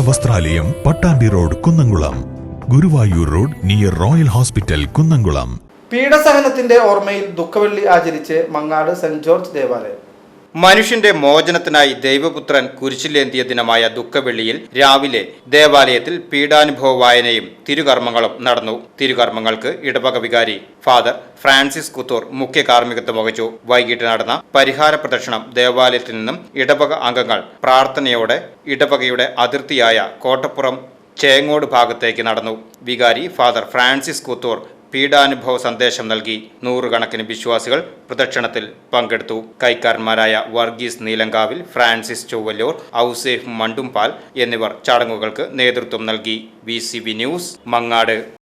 വസ്ത്രാലയം, Pattambi road, Kunnamkulam. Guruvayur road near royal hospital, Kunnamkulam. പീഡസഹനത്തിന്റെ ഓർമ്മയിൽ ദുഃഖവെള്ളി ആചരിച്ച് മങ്ങാട് സെന്റ് ജോർജ് ദേവാലയം. മനുഷ്യന്റെ മോചനത്തിനായി ദൈവപുത്രൻ കുരിശിലേന്തിയ ദിനമായ ദുഃഖവെള്ളിയിൽ രാവിലെ ദേവാലയത്തിൽ പീഡാനുഭവ വായനയും തിരുകർമ്മങ്ങളും നടന്നു. തിരുകർമ്മങ്ങൾക്ക് ഇടവക വികാരി ഫാദർ ഫ്രാൻസിസ് കുത്തൂർ മുഖ്യ കാർമ്മികത്വം വഹിച്ചു. വൈകിട്ട് നടന്ന പരിഹാര പ്രദക്ഷിണം ദേവാലയത്തിൽ നിന്നും ഇടവക അംഗങ്ങൾ പ്രാർത്ഥനയോടെ ഇടവകയുടെ അതിർത്തിയായ കോട്ടപ്പുറം ചേങ്ങോട് ഭാഗത്തേക്ക് നടന്നു. വികാരി ഫാദർ ഫ്രാൻസിസ് കുത്തൂർ പീഡാനുഭവ സന്ദേശം നൽകി. നൂറുകണക്കിന് വിശ്വാസികൾ പ്രദക്ഷിണത്തിൽ പങ്കെടുത്തു. കൈക്കാരന്മാരായ വർഗീസ് നീലങ്കാവിൽ, ഫ്രാൻസിസ് ചൊവ്വല്ലൂർ, ഔസേഫ് മണ്ടുംപാൽ എന്നിവർ ചടങ്ങുകൾക്ക് നേതൃത്വം നൽകി. VCB news, Mangad.